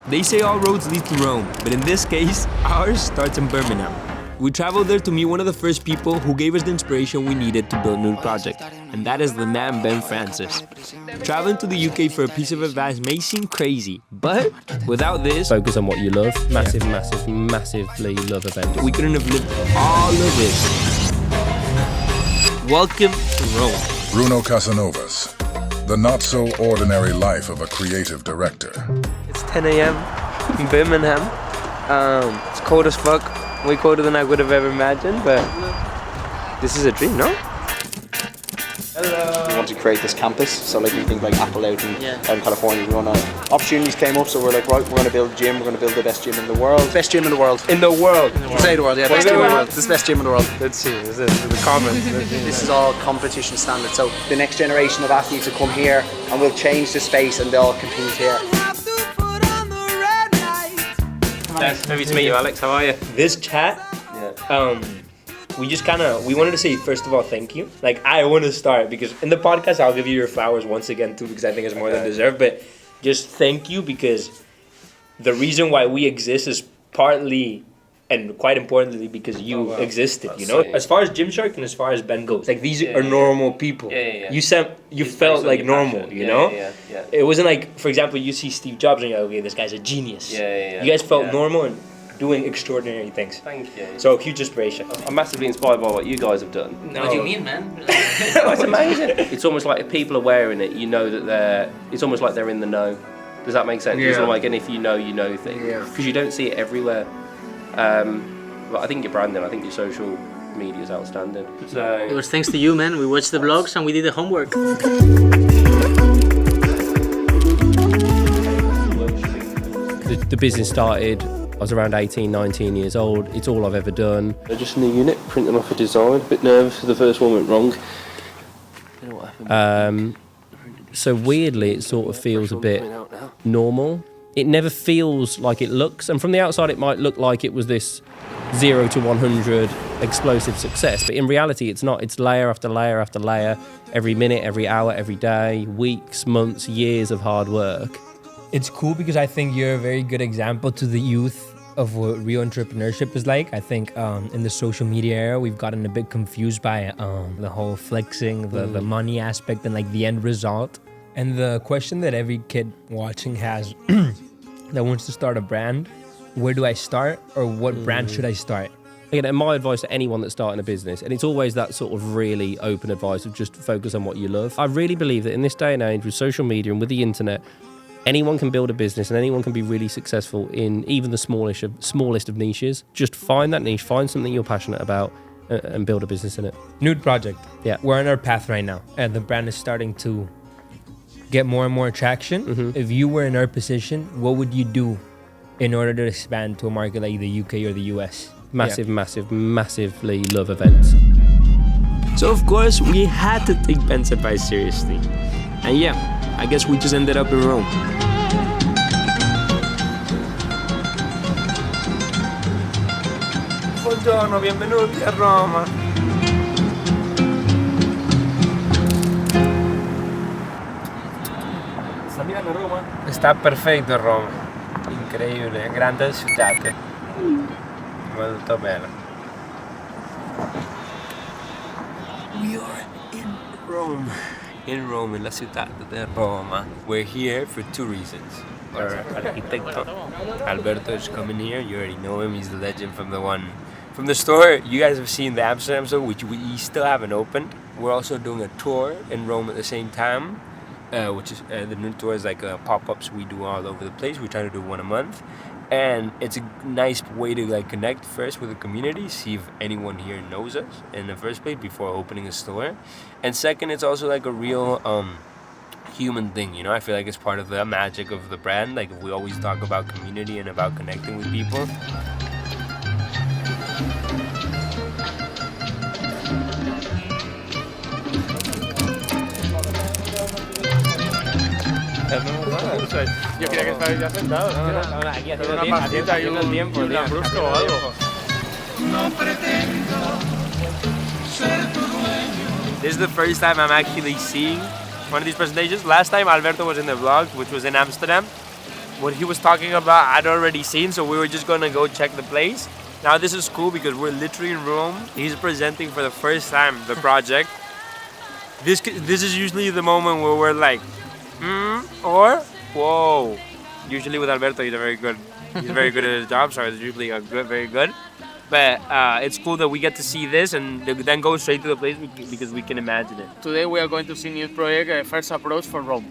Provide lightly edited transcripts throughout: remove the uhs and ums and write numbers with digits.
They say all roads lead to Rome, but in this case, ours starts in Birmingham. We traveled there to meet one of the first people who gave us the inspiration we needed to build Nude Project, and that is the man Ben Francis. Traveling to the UK for a piece of advice may seem crazy, but without this, focus on what you love. Massively love events. we couldn't have lived all of this. Welcome to Rome. Bruno Casanovas, the not-so-ordinary life of a creative director. It's 10 a.m. in Birmingham. It's cold as fuck. Way colder than I would have ever imagined, but this is a dream, no? We want to create this campus, so like you think like Apple out in California, we want to, opportunities came up, so we're like, right, we're going to build a gym, we're going to build the best gym in the world. Best gym in the world. In the world. Say the world, yeah, best gym in the world. This is the best gym in the world. Let's see, this is the comment. This is all competition standard, so the next generation of athletes will come here and we'll change the space and they'll all compete here. Nice to meet you, Alex. How are you? This chat, we wanted to say, first of all, thank you. Like, I want to start because in the podcast, I'll give you your flowers once again, too, because I think it's more than deserved. But just thank you because the reason why we exist is partly and quite importantly because you existed, you know? As far as Gymshark and as far as Ben goes, like, these are normal people. You felt like normal, you know? It wasn't like, for example, you see Steve Jobs and you're like, okay, this guy's a genius. You guys felt normal and doing extraordinary things. Thank you. So, huge inspiration. I'm massively inspired by what you guys have done. No. What do you mean, man? It's amazing. It's almost like if people are wearing it, you know that it's almost like they're in the know. Does that make sense? It's sort of like, and if you know things. Because you don't see it everywhere. But I think your branding, I think your social media is outstanding. So It was thanks to you, man. We watched the vlogs and we did the homework. The business started, I was around 18, 19 years old. It's all I've ever done. just in the unit, printing off a design. A bit nervous, the first one went wrong. You know what happened? So weirdly, it sort of feels a bit normal. It never feels like it looks, and from the outside it might look like it was this 0 to 100 explosive success, but in reality it's not. It's layer after layer after layer, every minute, every hour, every day, weeks, months, years of hard work. It's cool because I think you're a very good example to the youth of what real entrepreneurship is like. I think in the social media era, we've gotten a bit confused by the whole flexing, the money aspect and like the end result. And the question that every kid watching has that wants to start a brand, where do I start or what brand should I start? Again, and my advice to anyone that's starting a business, and it's always that sort of really open advice of just focus on what you love. I really believe that in this day and age with social media and with the internet, anyone can build a business and anyone can be really successful in even the smallest of niches. Just find that niche, find something you're passionate about and build a business in it. Nude Project. Yeah. We're on our path right now and the brand is starting to get more and more traction. If you were in our position, what would you do in order to expand to a market like the UK or the US? Massively love events. So of course, we had to take Ben's advice seriously. And yeah, I guess we just ended up in Rome. Buongiorno, benvenuti a Roma. Sta mirando Roma? Sta perfetto Roma. Incredibile, grande città. Molto bene. We are in Rome. In Rome, in la città di Roma. We're here for two reasons. Our architecto, Alberto, is coming here. You already know him. He's the legend from the store. You guys have seen the Amsterdam store, which we still haven't opened. We're also doing a tour in Rome at the same time, which is the new tour is like pop-ups we do all over the place. We try to do one a month. And it's a nice way to like connect first with the community, see if anyone here knows us in the first place before opening a store. And second, it's also like a real human thing, you know? I feel like it's part of the magic of the brand. Like we always talk about community and about connecting with people. Yo quería que estabais ya sentados. No, aquí haciendo una tiempo, un lambrusco o algo. This is the first time I'm actually seeing one of these presentations. Last time Alberto was in the vlog, which was in Amsterdam. what he was talking about, I'd already seen, so we were just gonna go check the place. Now this is cool because we're literally in Rome. He's presenting for the first time the project. This is usually the moment where we're like, or whoa. Usually with Alberto, he's very good at his job, so it's usually very good. But it's cool that we get to see this and then go straight to the place because we can imagine it. Today we are going to see Nude Project, first approach for Rome.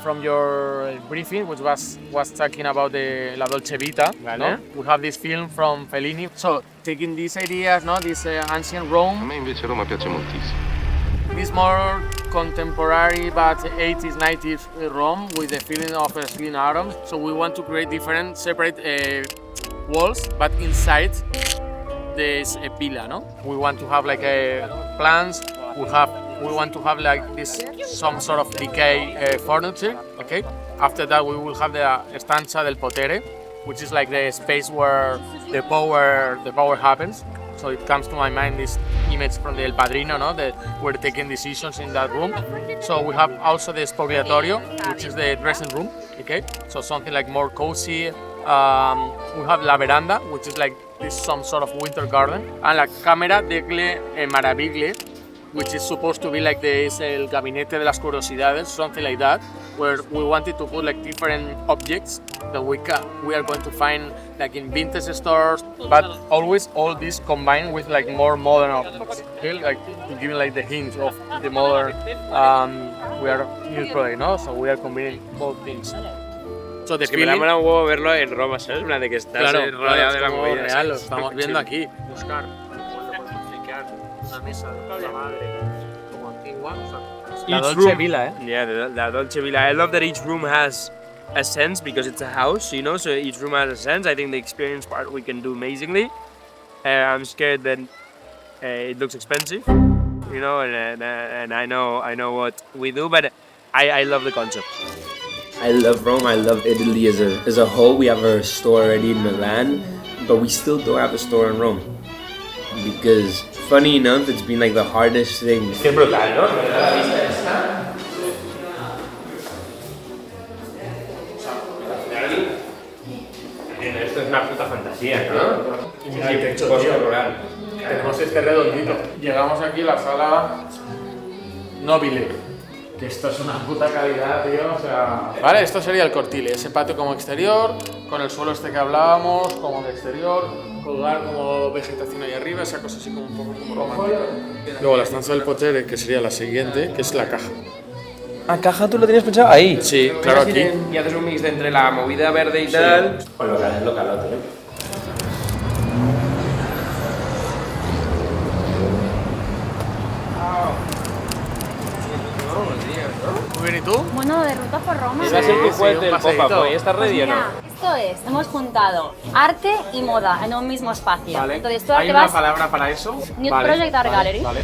From your briefing, which was talking about the La Dolce Vita, no? We have this film from Fellini. So taking these ideas, no, this ancient Rome. A me invece Roma piace moltissimo. This more contemporary but 80s, 90s Rome with the feeling of split atoms. So we want to create different separate walls, but inside there's a villa, no? We want to have like plants. We want to have like this some sort of decay furniture. Okay. After that, we will have the stanza del potere, which is like the space where the power happens. So it comes to my mind this image from the El Padrino, no? That we're taking decisions in that room. So we have also the spogliatorio, which is the dressing room. Okay. So something like more cozy. We have la veranda, which is like this some sort of winter garden, and la camera delle meraviglie, which is supposed to be like el gabinete de las curiosidades, something like that, where we wanted to put like different objects that we are going to find like in vintage stores, but always all this combined with like more modern objects, okay? Like giving like the hint of the modern. We are Nude Project, no? So we are combining both things. So es que me da un huevo verlo en Roma, ¿sabes? Una de que estás rodeado de la movida. Real, lo estamos viendo aquí. Buscar una mesa de la madre como antigua. La Dolce Villa, eh? Yeah, la Dolce Villa. I love that each room has a sense because it's a house, you know, so each room has a sense. I think the experience part we can do amazingly. I'm scared that it looks expensive, you know, and I know what we do, but I love the concept. I love Rome, I love Italy as a whole. We have a store already in Milan, but we still don't have a store in Rome. Because, funny enough, it's been like the hardest thing. Qué brutal, ¿no? Esto es una puta fantasía, ¿no? Un arquitecto, tío. Tenemos este redondito. Llegamos aquí a la sala Nobile. Que esto es una puta calidad, tío, o sea... Vale, esto sería el cortile, ese patio como exterior, con el suelo este que hablábamos, como de exterior, colgar como vegetación ahí arriba, esa cosa así como un poco como romántica. Luego la estancia del potere, que sería la siguiente, que es la caja. ¿Ah, caja tú lo tenías pensado ahí? Sí, claro, aquí. Y haces un mix de entre la movida verde y tal... Con lo calote, ¿no? Muy bien, ¿y tú? Bueno, de ruta por Roma. Va a ser tu fuente el pop-up, ¿y estás ready o no? Mira, esto es, hemos juntado arte y moda en un mismo espacio. Vale. Entonces, tú ahora ¿Hay te una vas palabra para eso? Nude Project Art Gallery. Vale.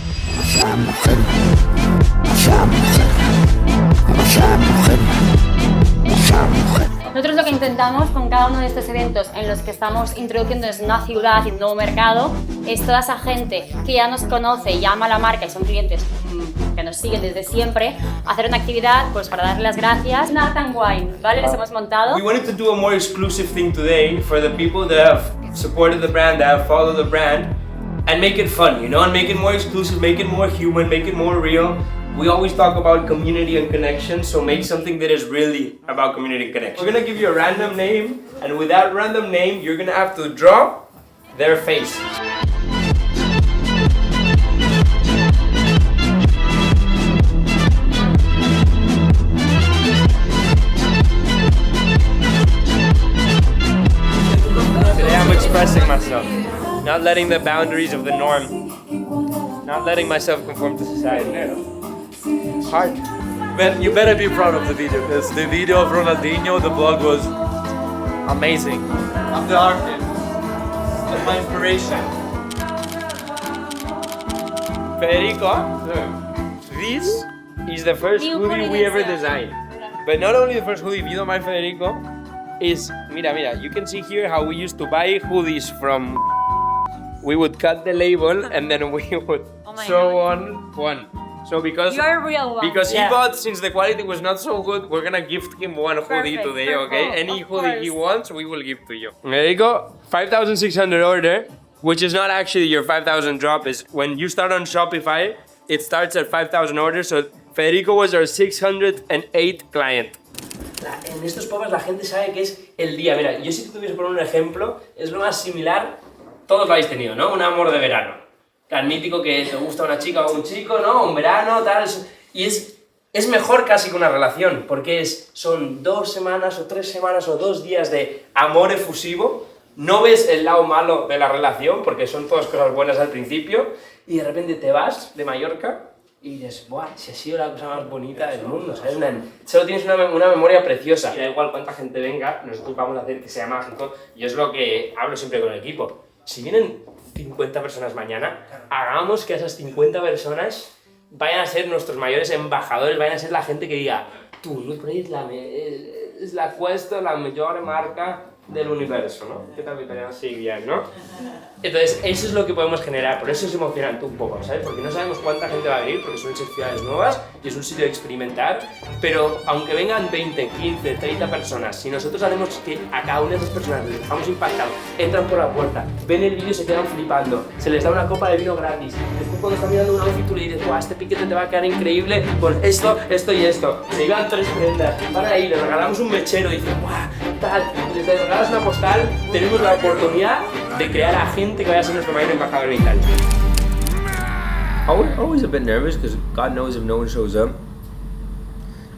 Nosotros lo que intentamos con cada uno de estos eventos en los que estamos introduciendo es una ciudad y un nuevo mercado, es toda esa gente que ya nos conoce, llama a la marca y son clientes que nos siguen desde siempre, hacer una actividad pues para darles las gracias. Art and Wine, ¿vale? Les hemos montado. We wanted to do a more exclusive thing today for the people that have supported the brand, that have followed the brand, and make it fun, you know, and make it more exclusive, make it more human, make it more real. We always talk about community and connection, so make something that is really about community and connection. We're gonna give you a random name, and with that random name, you're gonna have to draw their face. Today I'm expressing myself, not letting the boundaries of the norm, not letting myself conform to society. Hard. Man, you better be proud of the video, because the video of Ronaldinho, the vlog was amazing. Of the artist, of my inspiration. Federico, this is the first hoodie we ever designed. But not only the first hoodie, video by Federico, is, mira, you can see here how we used to buy hoodies from, we would cut the label and then we would sew on one. So because You're a real one. because he bought, since the quality was not so good, we're gonna gift him one hoodie Perfect, today, okay? perfect. Any Of hoodie he course. wants, we will give to you. There you go, 5,600 order, which is not actually your 5,000 drop. Is when you start on Shopify, it starts at 5,000 orders. So Federico was our 608 client. En estos pubs la gente sabe que es el día. Mira, yo si te tuviese que poner un ejemplo, es lo más similar, todos lo habéis tenido, ¿no? Un amor de verano. Tan mítico que te gusta una chica o un chico, ¿no? Un verano, tal. Y es mejor casi que una relación, porque son 2 semanas o 3 semanas o 2 días de amor efusivo. No ves el lado malo de la relación, porque son todas cosas buenas al principio, y de repente te vas de Mallorca y dices, ¡buah! Si ha sido la cosa más bonita del mundo, ¿sabes? Solo tienes una memoria preciosa. Y da igual cuánta gente venga, nosotros vamos a hacer que sea mágico, y es lo que hablo siempre con el equipo. Si vienen 50 personas mañana, hagamos que esas 50 personas vayan a ser nuestros mayores embajadores, vayan a ser la gente que diga, tú, Nude Project es la mejor marca del universo, ¿no? ¿Qué tal mi italiano? Sí, bien, ¿no? Entonces, eso es lo que podemos generar, por eso es emocionante un poco, ¿sabes? Porque no sabemos cuánta gente va a venir, porque son 6 ciudades nuevas y es un sitio de experimentar, pero aunque vengan 20, 15, 30 personas, si nosotros haremos que a cada una de esas personas les dejamos impactados, entran por la puerta, ven el vídeo y se quedan flipando, se les da una copa de vino gratis, después cuando están mirando un outfit tú le dices, ¡guau, este piquete te va a quedar increíble con esto, esto y esto! Se llevan 3 prendas, van ahí, les regalamos un mechero y dicen, ¡guau, tal! Les regalas una postal, tenemos la oportunidad de crear a gente que vaya a ser nuestro mayor embajador en Italia. Always a bit nervous because God knows if no one shows up.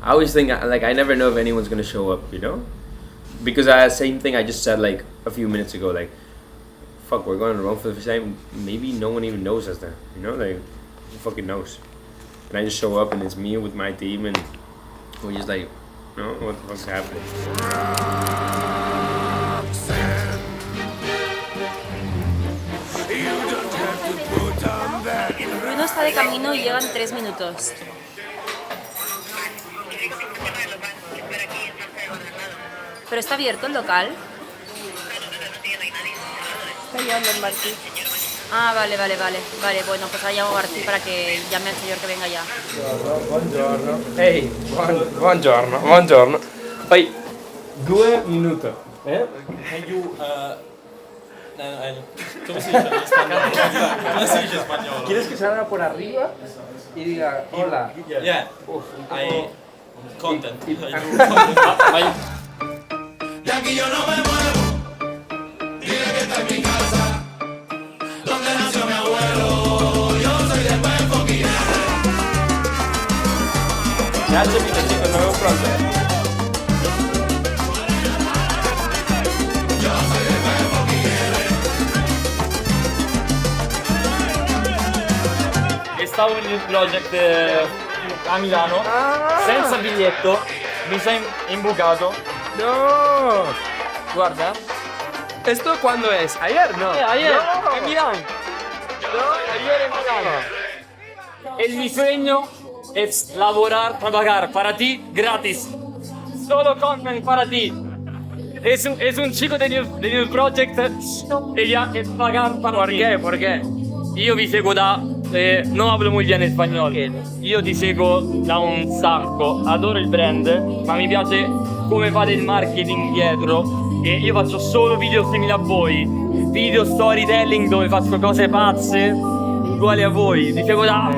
I always think like I never know if anyone's gonna show up, you know? Because same thing I just said like a few minutes ago, like fuck, we're going to Rome for the first time. Maybe no one even knows us there, you know? Like who fucking knows? And I just show up and it's me with my team and we're just like, you know, what the fuck's happening? Bruno está de camino y llegan 3 minutos. ¿Pero está abierto el local? Está llamando el Martí. Ah, vale, bueno, pues ahora llamo a Martí para que llame al señor que venga ya. Buongiorno. Ehi, buongiorno. Poi, 2 minuti. Can you, ¿cómo se dice en español? ¿Cómo se dice en español? ¿Quieres que salga por arriba y diga hola? Yeah. I content. De aquí yo no me muevo. Dile que está en mi casa, donde nació mi abuelo. Yo soy de Pepoquín. Grazie mille chicos, nos vemos pronto. Stavo nel Nude Project a Milano, senza biglietto, mi sei imbucato. No. Guarda. ¿Esto cuándo es? ¿Ayer? No. Ayer, No. en Milano. Ayer en Milano. El mi sueño es trabajar para ti gratis. Solo content para ti. Es un chico de Nude Project y ya es pagar para ti. ¿Por qué? Io vi seguo non hablo muy bien español. Io ti seguo da un sacco, adoro il brand, ma mi piace come fate il marketing dietro. E io faccio solo video simili a voi, video storytelling dove faccio cose pazze uguali a voi. Ti seguo da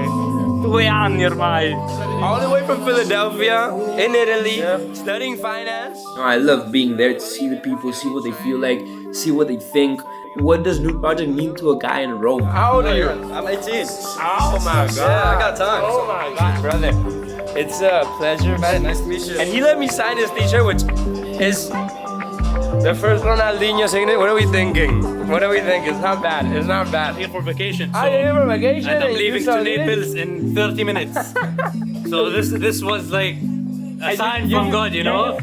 2 anni ormai. All the way from Philadelphia, in Italy, studying finance. I love being there to see the people, see what they feel like, see what they think. What does Nude Project mean to a guy in Rome? How old are you? I'm 18. Oh my god. Yeah, I got time. Oh my god, brother. It's a pleasure, man. Nice to meet you. And he let me sign his t-shirt, which is the first Ronaldinho signature. What are we thinking? It's not bad. It's not bad. Here for vacation. I'm here for vacation. And I'm you leaving saw to this? Naples in 30 minutes. So this was like a sign from God, you know?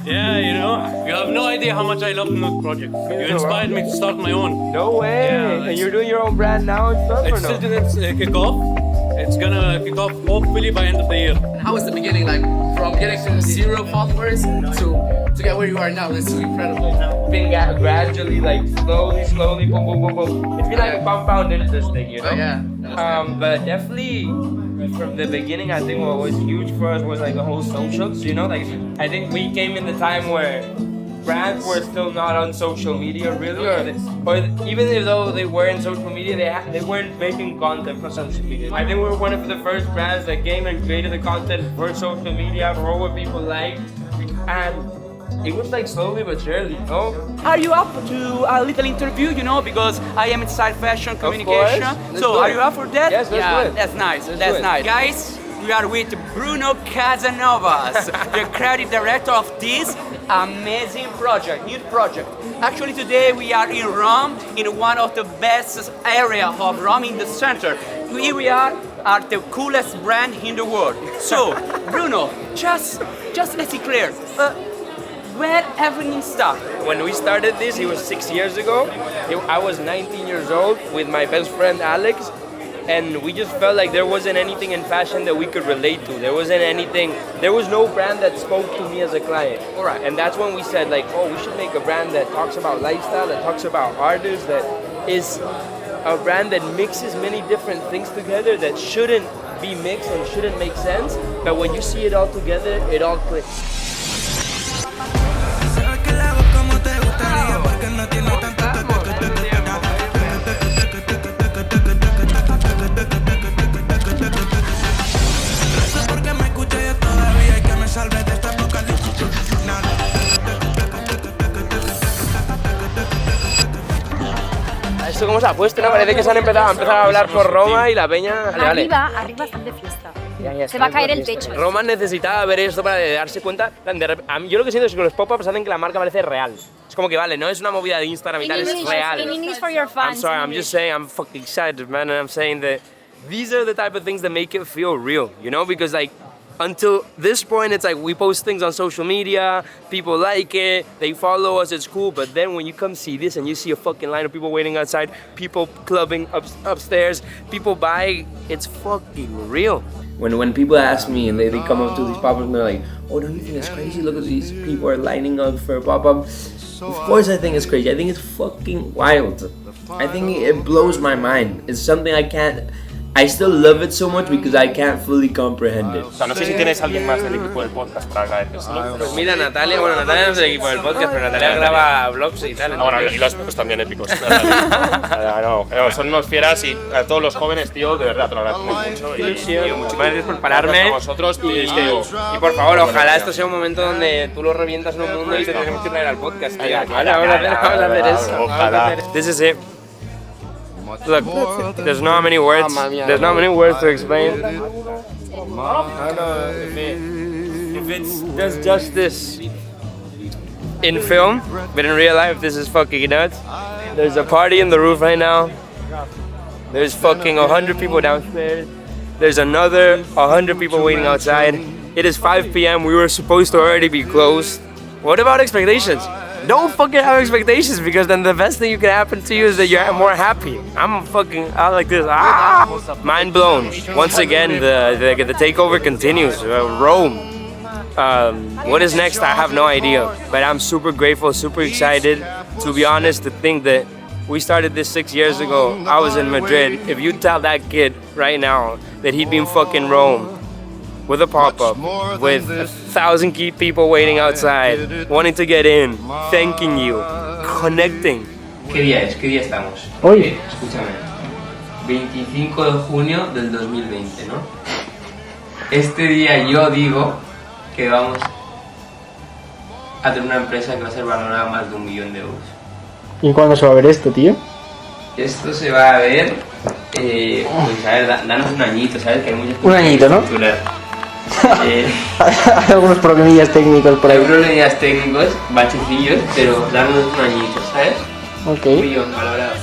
Yeah, you know? You have no idea how much I love Nude Project. You inspired me to start my own. No way! Yeah, and you're doing your own brand now and stuff, It's or still no? didn't kick off. It's gonna kick off hopefully by end of the year. How was the beginning, like from getting from 0 followers to get where you are now? This is incredible. Been gradually, like slowly, boom. It's been like compounded this thing, you know? Oh, yeah. But definitely from the beginning, I think what was huge for us was like the whole socials, you know? Like, I think we came in the time where brands were still not on social media really, or even though they were in social media, they weren't making content for social media. I think we were one of the first brands that came and created the content for social media, for what people like, and it was like slowly but surely, you know? Are you up to a little interview, you know, because I am inside fashion communication. So are you up for that? Yes, let's do it. That's nice, Let's that's do it. nice. Guys, we are with Bruno Casanovas, the creative director of this amazing project, Nude Project. Actually today we are in Rome, in one of the best areas of Rome, in the center. Here we are the coolest brand in the world. So, Bruno, just let's be clear. Where everything started? When we started this, it was 6 years ago. I was 19 years old with my best friend Alex, and we just felt like there wasn't anything in fashion that we could relate to. There was no brand that spoke to me as a client. All right. And that's when we said like, oh, we should make a brand that talks about lifestyle, that talks about artists, that is a brand that mixes many different things together that shouldn't be mixed and shouldn't make sense. But when you see it all together, it all clicks. Esto cómo se ha puesto, ¿no? Parece que se han empezado a hablar por Roma y la peña... Arriba bastante fiesta. Se va a caer el techo. Roma necesitaba ver esto para darse cuenta. Yo lo que siento es que los pop-ups hacen que la marca parece real. Es como que vale, no es una movida de Instagram y tal, es real. In English for your fans. I'm sorry, I'm just saying I'm fucking excited, man, and I'm saying that these are the type of things that make it feel real, you know? Because like, until this point, it's like we post things on social media, people like it, they follow us, it's cool. But then when you come see this and you see a fucking line of people waiting outside, people clubbing upstairs, people buying, it's fucking real. When people ask me and they come up to these pop-ups and they're like, oh, don't you think it's crazy? Look at these people are lining up for a pop-up. Of course I think it's crazy. I think it's fucking wild. I think it blows my mind. It's something I still love it so much because I can't fully comprehend it. O sea, no sé si tienes alguien más del equipo del podcast para agradecérselo. Pues mira, Natalia no es del equipo del podcast, pero Natalia graba vlogs y tal. Bueno, y los pues también épicos. Son unos fieras y a todos los jóvenes, tío, de verdad, te lo agradezco mucho. Y muchísimas gracias por pararme. A vosotros, y por favor, ojalá esto sea un momento donde tú lo revientas en un mundo y te tenemos que traer al podcast. Vamos a hacer eso. Ojalá. This is it. Look, there's not many words. There's not many words to explain. If it's does justice in film, but in real life, this is fucking nuts. There's a party in the roof right now. There's fucking 100 people downstairs. There's another 100 people waiting outside. It is 5 p.m. We were supposed to already be closed. What about expectations? Don't fucking have expectations, because then the best thing you can happen to you is that you're more happy. I'm like this. Mind blown. Once again, the takeover continues. Rome. What is next? I have no idea. But I'm super grateful, super excited. To be honest, to think that we started this 6 years ago. I was in Madrid. If you tell that kid right now that he'd be in fucking Rome with a pop-up, with 1,000 people waiting outside, wanting to get in, thanking you, connecting. ¿Qué día es? ¿Qué día estamos? Hoy. Escúchame. 25 de junio del 2020, ¿no? Este día yo digo que vamos a tener una empresa que va a ser valorada más de 1 millón de euros. ¿Y cuándo se va a ver esto, tío? Esto se va a ver, pues a ver, danos un añito, ¿sabes? Que hay muchas Un añito, ¿no? Hay algunos problemillas técnicos por ahí. Hay problemillas técnicos, bachecillos, pero darnos un añito, ¿sabes? Ok. 1 millón valorado.